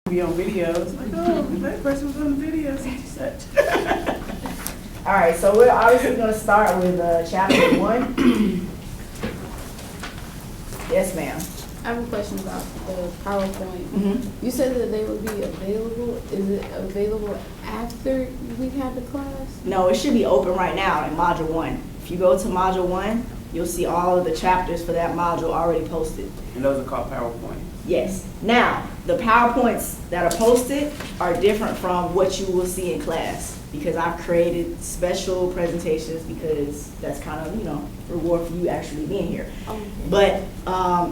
Be on videos. Like, oh, that person was on the video, such and such. All right, so we're obviously going to start with chapter 1. Yes, ma'am. I have a question about the PowerPoint. Mm-hmm. You said that they would be available. Is it available after we have the class? No, it should be open right now in Module 1. If you go to Module 1, you'll see all of the chapters for that module already posted. And those are called PowerPoint. Yes. Now, the PowerPoints that are posted are different from what you will see in class because I've created special presentations because that's kind of, reward for you actually being here. Okay. But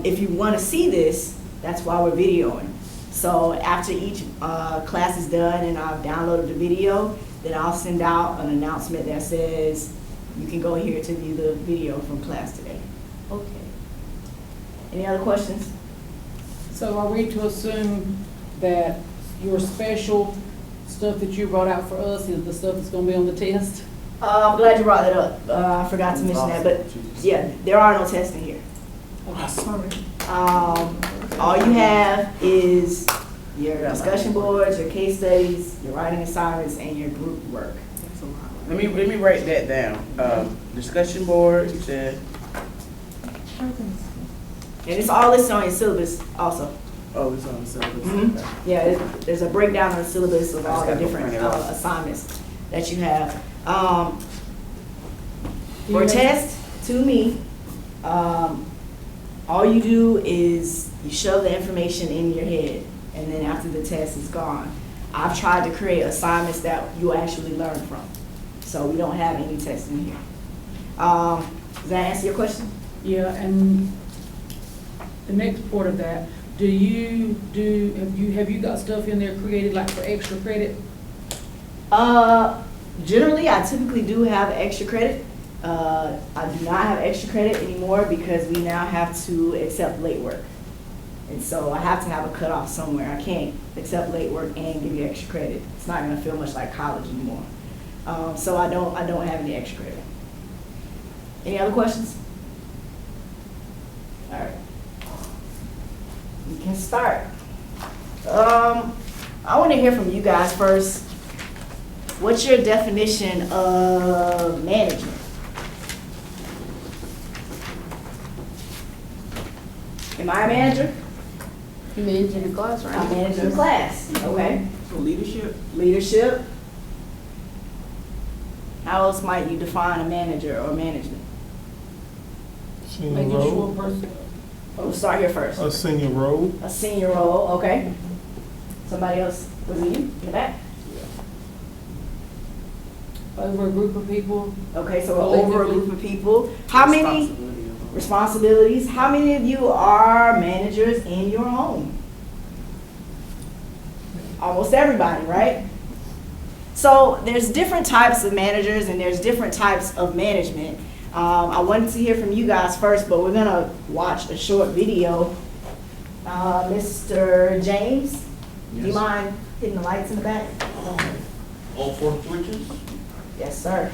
if you want to see this, that's why we're videoing. So after each class is done and I've downloaded the video, then I'll send out an announcement that says you can go here to view the video from class today. Okay. Any other questions? So are we to assume that your special stuff that you brought out for us is the stuff that's gonna be on the test? I'm glad you brought that up. I forgot to mention that, but yeah, there are no tests in here. Sorry. All you have is your discussion boards, your case studies, your writing assignments, and your group work. Let me write that down. Discussion board, you said. And it's all listed on your syllabus also. Oh, it's on the syllabus. Mhm. Okay. Yeah, there's a breakdown of the syllabus of I just all the gotta go different print it out. assignments that you have. Do For you- test, to me, all you do is you shove the information in your head, and then after the test is gone. I've tried to create assignments that you actually learn from, so we don't have any tests in here. Does that answer your question? Yeah, and the next part of that, have you got stuff in there created like for extra credit? Generally, I typically do have extra credit. I do not have extra credit anymore because we now have to accept late work. And so I have to have a cutoff somewhere. I can't accept late work and give you extra credit. It's not gonna feel much like college anymore. So I don't have any extra credit. Any other questions? All right. We can start. I want to hear from you guys first. What's your definition of management? Am I a manager? You managing the class, right? I'm managing the class, okay? So leadership. Leadership. How else might you define a manager or management? Making sure a person, We'll start here first. A senior role. A senior role, okay. Somebody else, was it you in the back? over a group of people. Okay, so we're over a group of people. How many responsibilities? How many of you are managers in your home? Almost everybody, right? So there's different types of managers and there's different types of management. I wanted to hear from you guys first, but we're gonna watch a short video. Mr. James, do you mind hitting the lights in the back? All 4 switches? Yes, sir.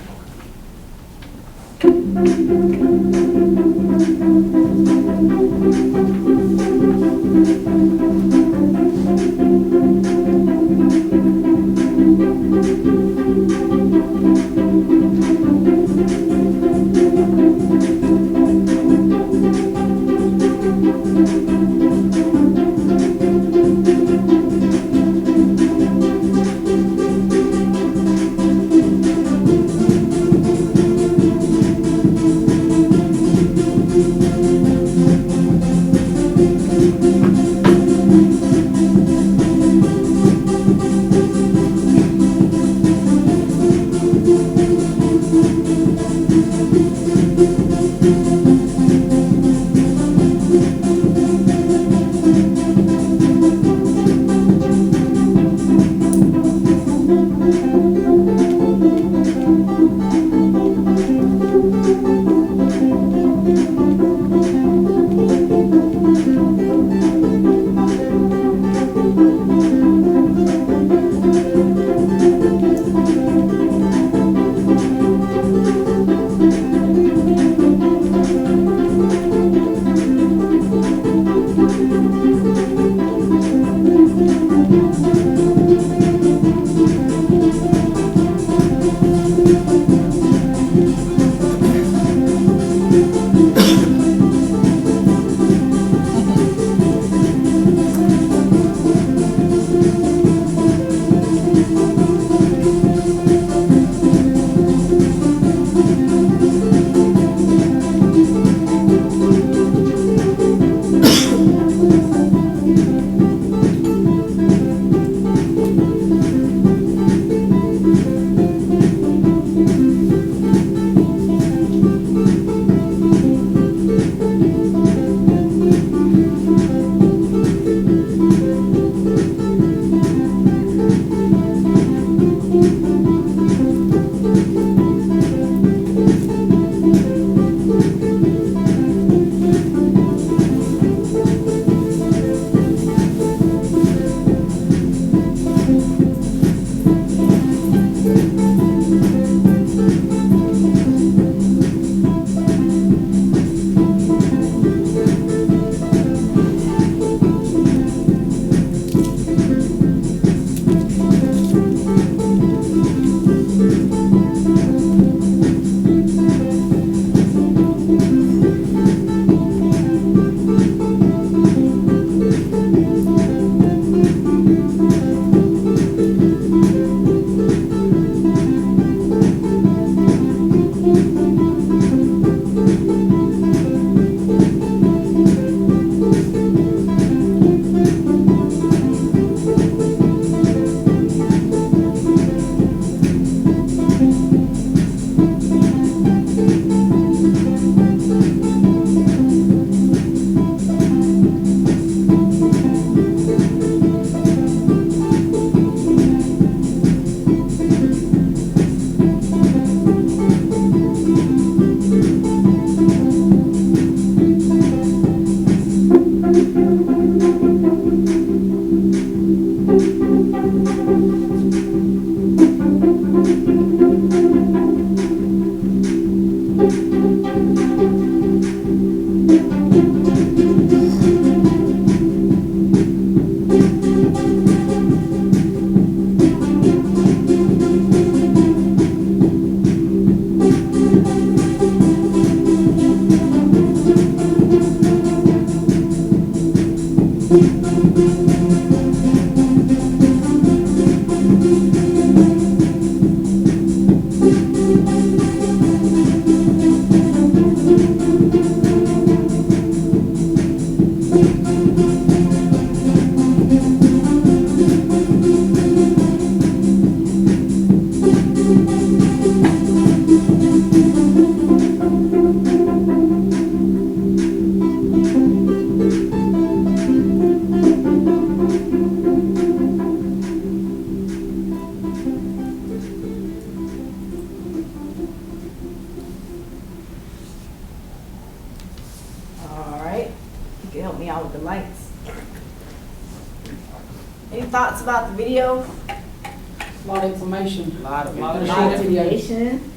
thoughts about the video? A lot of information. A lot of A lot of information. information.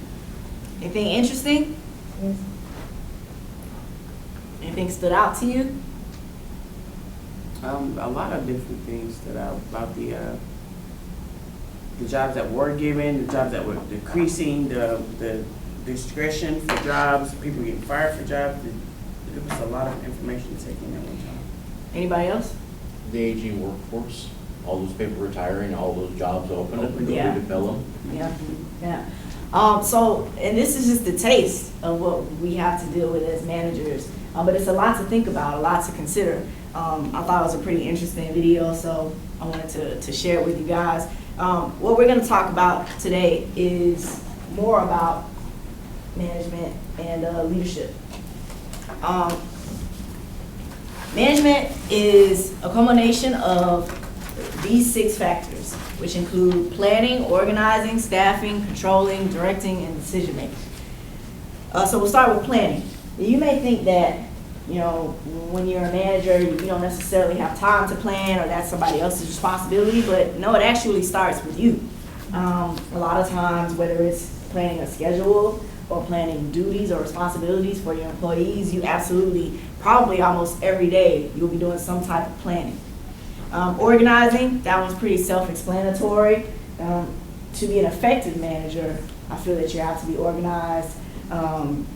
Anything interesting? Anything stood out to you? A lot of different things stood out about the jobs that were given, the jobs that were decreasing, the discretion for jobs, people getting fired for jobs. There was a lot of information to take in at one time. Anybody else? The aging workforce, all those people retiring, all those jobs open, and Yeah. to fill them. Yeah, yeah. So, and this is just a taste of what we have to deal with as managers. But it's a lot to think about, a lot to consider. I thought it was a pretty interesting video, so I wanted to share it with you guys. What we're gonna talk about today is more about management and leadership. Management is a culmination of these 6 factors, which include planning, organizing, staffing, controlling, directing, and decision making. So we'll start with planning. You may think that, you know, when you're a manager, you don't necessarily have time to plan, or that's somebody else's responsibility, but no, it actually starts with you. A lot of times, whether it's planning a schedule or planning duties or responsibilities for your employees, you absolutely, probably almost every day, you'll be doing some type of planning. Organizing, that one's pretty self-explanatory. To be an effective manager, I feel that you have to be organized.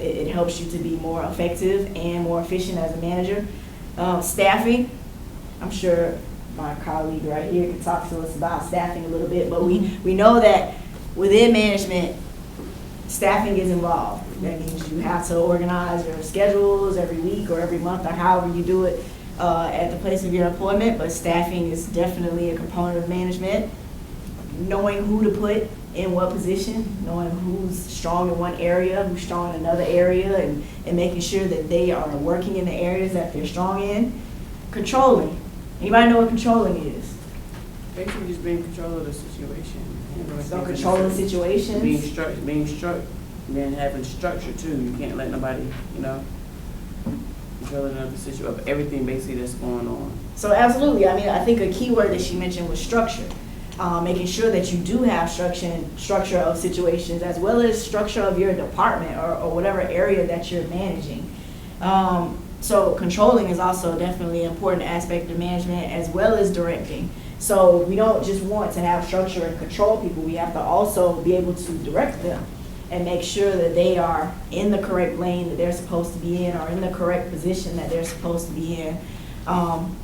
It helps you to be more effective and more efficient as a manager. Staffing, I'm sure my colleague right here can talk to us about staffing a little bit, but we know that within management, staffing is involved. That means you have to organize your schedules every week or every month or however you do it at the place of your employment, but staffing is definitely a component of management. Knowing who to put in what position, knowing who's strong in one area, who's strong in another area, and making sure that they are working in the areas that they're strong in. Controlling. Anybody know what controlling is? Basically just being in control of the situation. So controlling situations. Being structured, then having structure too. You can't let nobody, you know, controlling another situation of everything basically that's going on. So absolutely, I mean, I think a key word that she mentioned was structure. Making sure that you do have structure of situations as well as structure of your department or whatever area that you're managing. So controlling is also definitely an important aspect of management as well as directing. So we don't just want to have structure and control people, we have to also be able to direct them and make sure that they are in the correct lane that they're supposed to be in or in the correct position that they're supposed to be in. And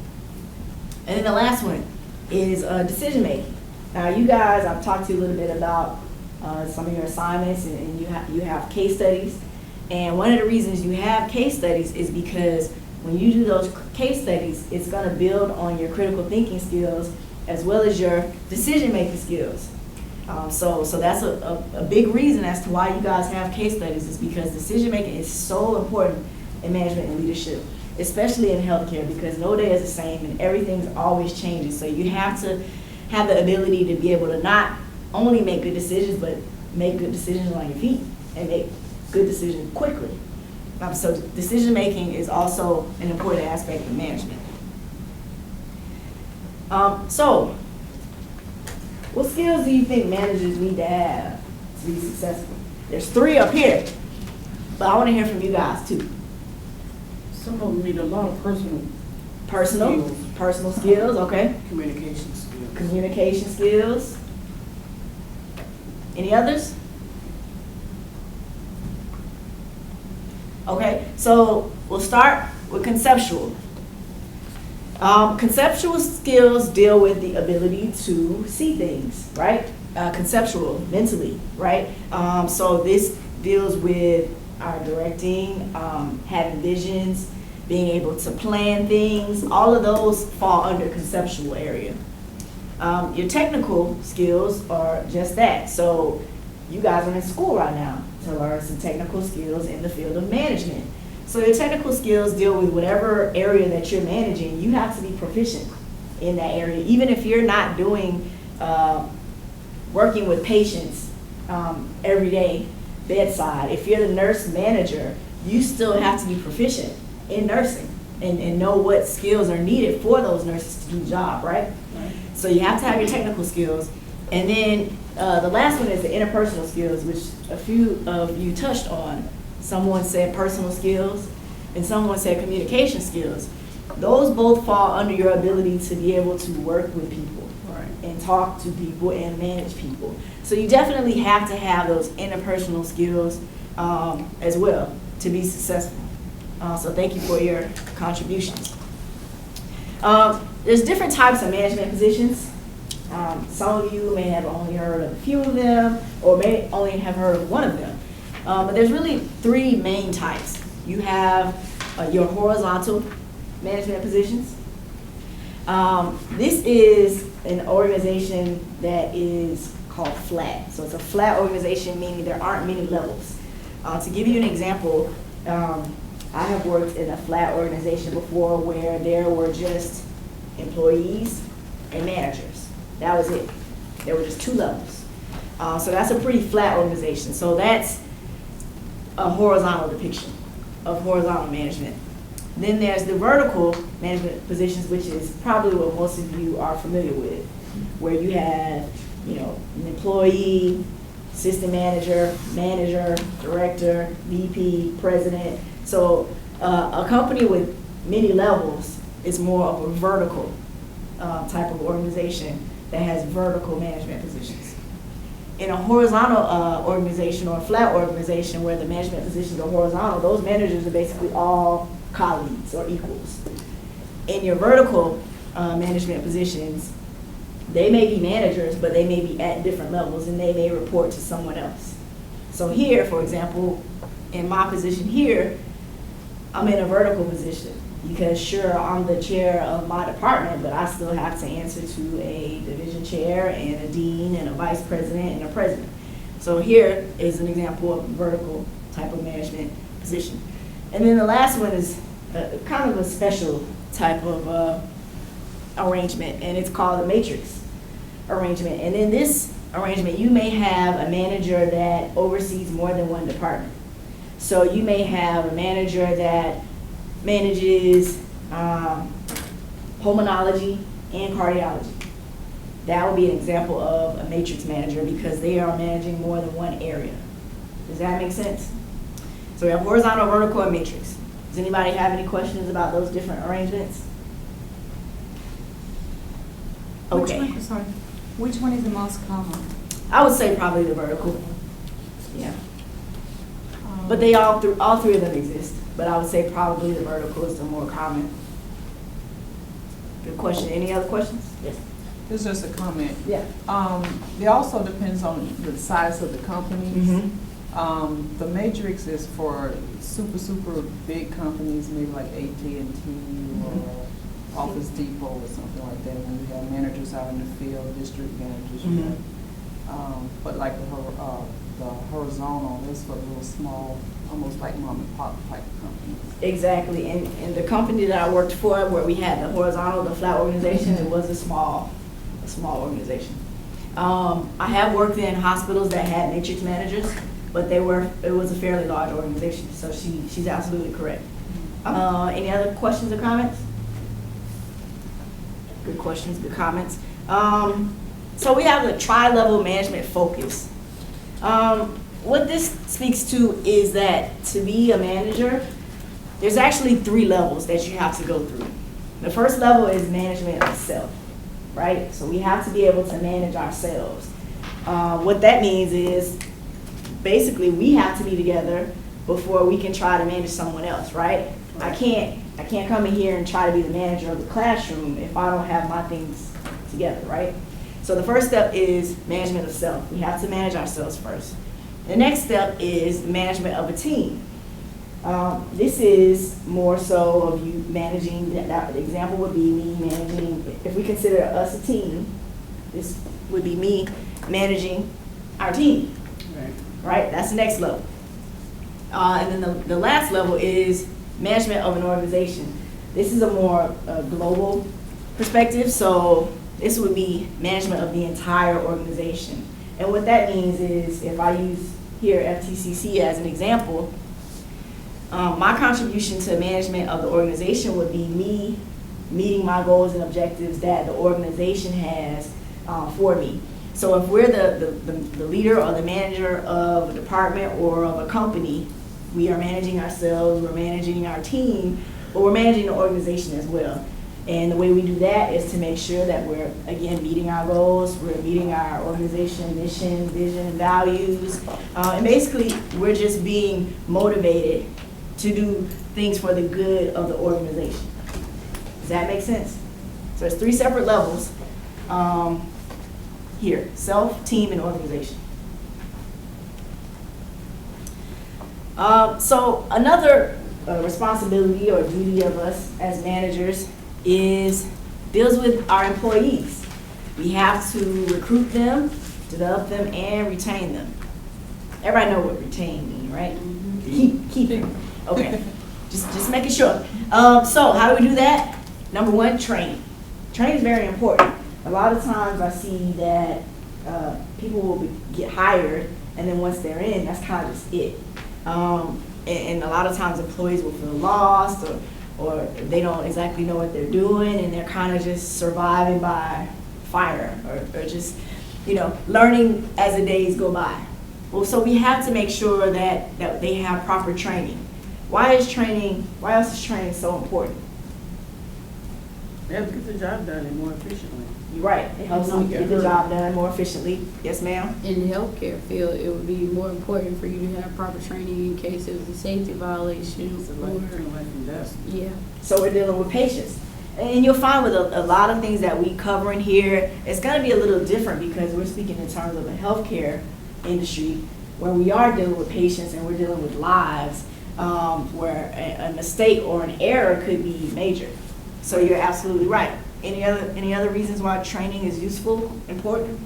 then the last one is decision making. Now you guys, I've talked to you a little bit about some of your assignments and you have case studies. And one of the reasons you have case studies is because when you do those case studies, it's gonna build on your critical thinking skills as well as your decision-making skills. So that's a big reason as to why you guys have case studies is because decision-making is so important in management and leadership, especially in healthcare, because no day is the same and everything's always changing. So you have to have the ability to be able to not only make good decisions, but make good decisions on your feet and make good decisions quickly. So decision-making is also an important aspect of management. So, what skills do you think managers need to have to be successful? There's 3 up here, but I want to hear from you guys too. Some of them need a lot of personal Personal skills, okay. Communication skills. Communication skills. Any others? Okay, so we'll start with conceptual. Conceptual skills deal with the ability to see things, right? Conceptual, mentally, right? So this deals with our directing, having visions, being able to plan things. All of those fall under conceptual area. Your technical skills are just that. So you guys are in school right now to learn some technical skills in the field of management. So your technical skills deal with whatever area that you're managing. You have to be proficient in that area. Even if you're not doing, working with patients every day, bedside, if you're the nurse manager, you still have to be proficient in nursing and know what skills are needed for those nurses to do the job, right? So you have to have your technical skills. And then the last one is the interpersonal skills, which a few of you touched on. Someone said personal skills, and someone said communication skills. Those both fall under your ability to be able to work with people and talk to people and manage people. So you definitely have to have those interpersonal skills as well to be successful. So thank you for your contributions. There's different types of management positions. Some of you may have only heard of a few of them, or may only have heard of one of them. But there's really three main types. You have your horizontal management positions. This is an organization that is called flat. So it's a flat organization, meaning there aren't many levels. To give you an example, I have worked in a flat organization before where there were just employees and managers. That was it. There were just two levels. So that's a pretty flat organization. So that's a horizontal depiction of horizontal management. Then there's the vertical management positions, which is probably what most of you are familiar with, where you have, an employee, assistant manager, manager, director, VP, president. So a company with many levels is more of a vertical type of organization that has vertical management positions. In a horizontal organization or a flat organization where the management positions are horizontal, those managers are basically all colleagues or equals. In your vertical management positions, they may be managers, but they may be at different levels and they may report to someone else. So here, for example, in my position here, I'm in a vertical position because sure, I'm the chair of my department, but I still have to answer to a division chair and a dean and a vice president and a president. So here is an example of a vertical type of management position. And then the last one is kind of a special type of arrangement, and it's called a matrix arrangement. And in this arrangement, you may have a manager that oversees more than one department. So you may have a manager that manages pulmonology and cardiology. That would be an example of a matrix manager because they are managing more than one area. Does that make sense? So we have horizontal, vertical, and matrix. Does anybody have any questions about those different arrangements? Okay. Which one is the most common? I would say probably the vertical. Yeah. But they all three of them exist. But I would say probably the vertical is the more common. Good question. Any other questions? Yes. It's just a comment. Yeah. It also depends on the size of the companies. Mm-hmm. The matrix is for super big companies, maybe like AT&T or Office Depot or something like that. When you have managers out in the field, district managers, you know. But like the horizontal is for little small, almost like mom and pop type companies. Exactly. And the company that I worked for, where we had the horizontal, the flat organization, it was a small organization. I have worked in hospitals that had matrix managers, but it was a fairly large organization. So she's absolutely correct. Any other questions or comments? Good questions, good comments. So we have the tri-level management focus. What this speaks to is that to be a manager, there's actually 3 levels that you have to go through. The first level is management of self, right? So we have to be able to manage ourselves. What that means is basically we have to be together before we can try to manage someone else, right? I can't come in here and try to be the manager of the classroom if I don't have my things together, right? So the first step is management of self. We have to manage ourselves first. The next step is management of a team. This is more so of you managing, that example would be me managing, if we consider us a team, this would be me managing our team, right? That's the next level. And then the last level is management of an organization. This is a more global perspective, so this would be management of the entire organization. And what that means is, if I use here FTCC as an example, my contribution to management of the organization would be me meeting my goals and objectives that the organization has for me. So if we're the leader or the manager of a department or of a company, we are managing ourselves, we're managing our team, but we're managing the organization as well. And the way we do that is to make sure that we're, again, meeting our goals, we're meeting our organization mission, vision, and values. And basically, we're just being motivated to do things for the good of the organization. Does that make sense? So it's 3 separate levels here: self, team, and organization. So another responsibility or duty of us as managers deals with our employees. We have to recruit them, develop them, and retain them. Everybody know what retain means, right? Keep them. Okay. Just making sure. So how do we do that? Number 1, training. Training is very important. A lot of times I see that people will get hired, and then once they're in, that's kind of just it. And a lot of times employees will feel lost, or they don't exactly know what they're doing, and they're kind of just surviving by fire, or just, learning as the days go by. Well, so we have to make sure that they have proper training. Why else is training so important? They have to get the job done and more efficiently. You're right, it helps them get the job done more efficiently. Yes, ma'am? In the healthcare field, it would be more important for you to have proper training in case there's a safety violation It's a or, life and death. yeah. So we're dealing with patients. And you'll find with a lot of things that we cover in here, it's gonna be a little different because we're speaking in terms of the healthcare industry, where we are dealing with patients and we're dealing with lives, where a mistake or an error could be major. So you're absolutely right. Any other reasons why training is useful, important?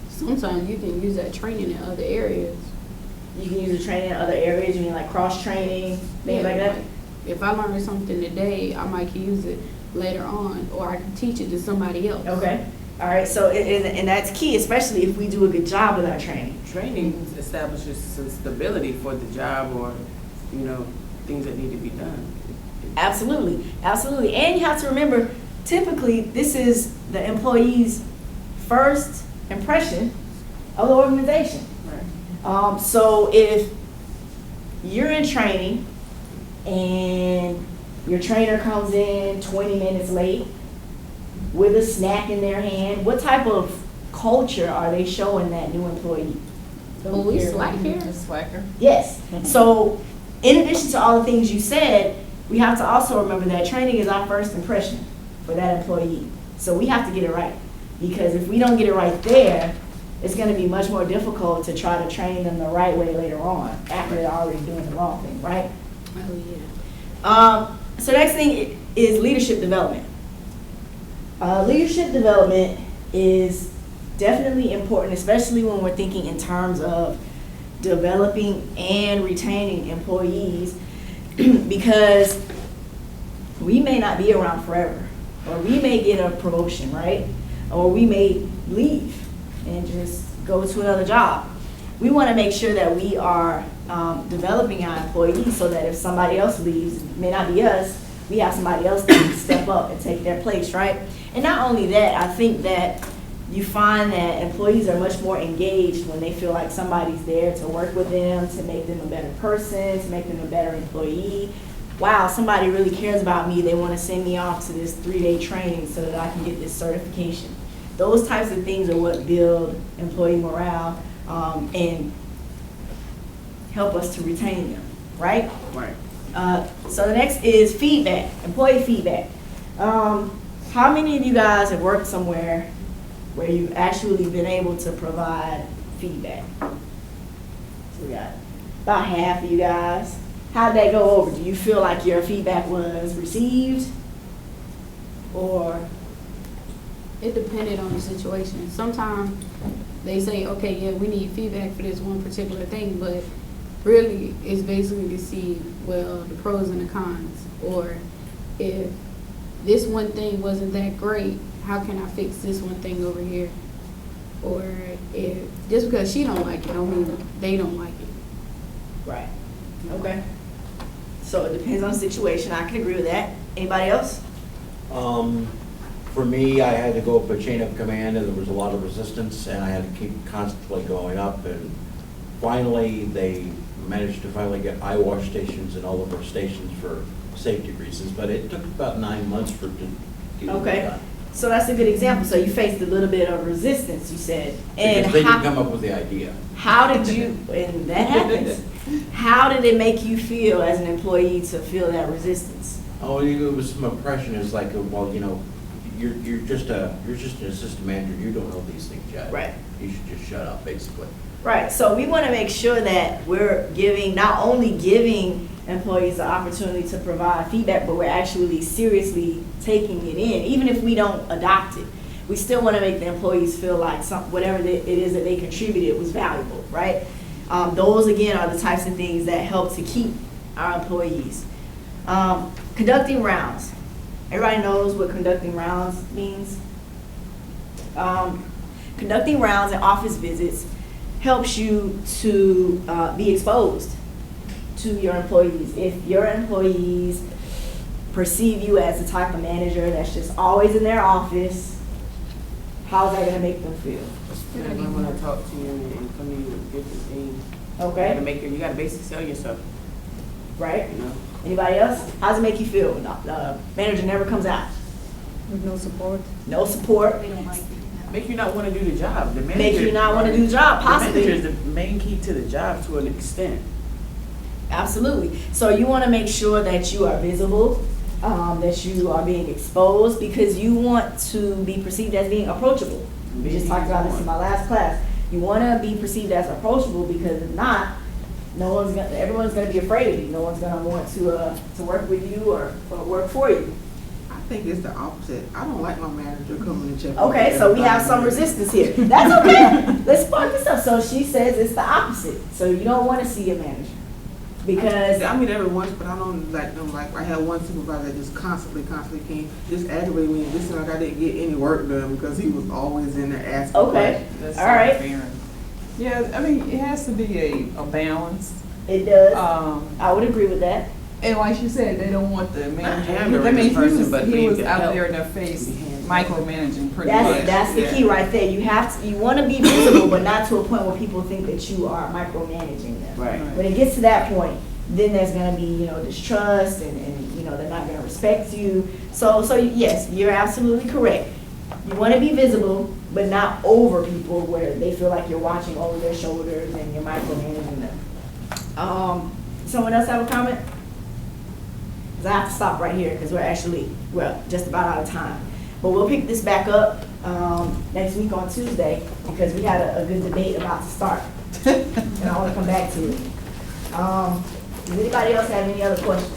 Sometimes you can use that training in other areas. You can use the training in other areas, you mean like cross-training, things like that? If I learn something today, I might can use it later on, or I can teach it to somebody else. Okay, all right, so, and that's key, especially if we do a good job with our training. Training establishes some stability for the job or, things that need to be done. Absolutely, absolutely. And you have to remember, typically, this is the employee's first impression of the organization. Right. So if you're in training and your trainer comes in 20 minutes late with a snack in their hand, what type of culture are they showing that new employee? Well, we slack here. Slacker. Yes. So in addition to all the things you said, we have to also remember that training is our first impression for that employee. So we have to get it right. Because if we don't get it right there, it's going to be much more difficult to try to train them the right way later on, after they're already doing the wrong thing, right? Oh, yeah. So next thing is leadership development. Leadership development is definitely important, especially when we're thinking in terms of developing and retaining employees, because we may not be around forever, or we may get a promotion, right? Or we may leave and just go to another job. We want to make sure that we are developing our employees so that if somebody else leaves, it may not be us, we have somebody else that can step up and take their place, right? And not only that, I think that you find that employees are much more engaged when they feel like somebody's there to work with them, to make them a better person, to make them a better employee. Wow, somebody really cares about me. They want to send me off to this 3-day training so that I can get this certification. Those types of things are what build employee morale and help us to retain them, right? Right. So the next is feedback, employee feedback. How many of you guys have worked somewhere where you've actually been able to provide feedback? So we got about half of you guys. How'd that go over? Do you feel like your feedback was received? Or? It depended on the situation. Sometimes they say, okay, yeah, we need feedback for this one particular thing, but really it's basically to see, well, the pros and the cons. Or if this one thing wasn't that great, how can I fix this one thing over here? Or if just because she don't like it, don't mean they don't like it. Right. Okay. So it depends on the situation. I can agree with that. Anybody else? For me, I had to go up a chain of command, and there was a lot of resistance, and I had to keep constantly going up, and finally, they managed to finally get eye wash stations in all of our stations for safety reasons, but it took about 9 months for it to get it Okay. done. So that's a good example. So you faced a little bit of resistance, you said. And Because they didn't come up with the idea. how did you, and that happens, how did it make you feel as an employee to feel that resistance? Oh, it was some oppression. It's like, well, you know, you're just an assistant manager. You don't know these things yet. Right. You should just shut up, basically. Right, so we want to make sure that we're giving, not only giving employees the opportunity to provide feedback, but we're actually seriously taking it in, even if we don't adopt it. We still want to make the employees feel like whatever it is that they contributed was valuable, right? Those, again, are the types of things that help to keep our employees. Conducting rounds. Everybody knows what conducting rounds means. Conducting rounds and office visits helps you to be exposed to your employees. If your employees perceive you as the type of manager that's just always in their office, how's that gonna make them feel? And I want to talk to you and come to you with different things. Okay, You gotta basically sell yourself, right? you know? Anybody else? How's it make you feel? The manager never comes out. With no support. No support. They don't like it. Make you not want to do the job. The Make manager- you not want to do the job, The manager possibly. is the main key to the job to an extent. Absolutely. So you want to make sure that you are visible, that you are being exposed, because you want to be perceived as being approachable. We just talked about this in my last class. You want to be perceived as approachable, because if not, everyone's gonna be afraid of you. No one's gonna want to work with you or work for you. I think it's the opposite. I don't like my manager coming and checking. Okay, so we have some resistance here. That's okay. Let's spark this up. So she says it's the opposite. So you don't want to see a manager because I mean, every once, but I don't like them. Like I had one supervisor that just constantly came, just aggravated me. This like I didn't get any work done because he was always in there asking. okay, That's all right, fair. Yeah, I mean, it has to be a balance. it does. Um, I would agree with that. And like you said, they don't want the manager. hammering I mean, the person, but he being was the out help. there in their face, Be hands-on. micromanaging pretty much. That's the Yeah. key right there. You want to be visible, but not to a point where people think that you are micromanaging them. Right. When it gets to that point, then there's gonna be, distrust and they're not gonna respect you. So yes, you're absolutely correct. You wanna be visible, but not over people where they feel like you're watching over their shoulders and you're micromanaging them. Someone else have a comment? 'Cause I have to stop right here, because we're just about out of time. But we'll pick this back up, next week on Tuesday, because we had a good debate about to start. And I wanna come back to it. Does anybody else have any other questions?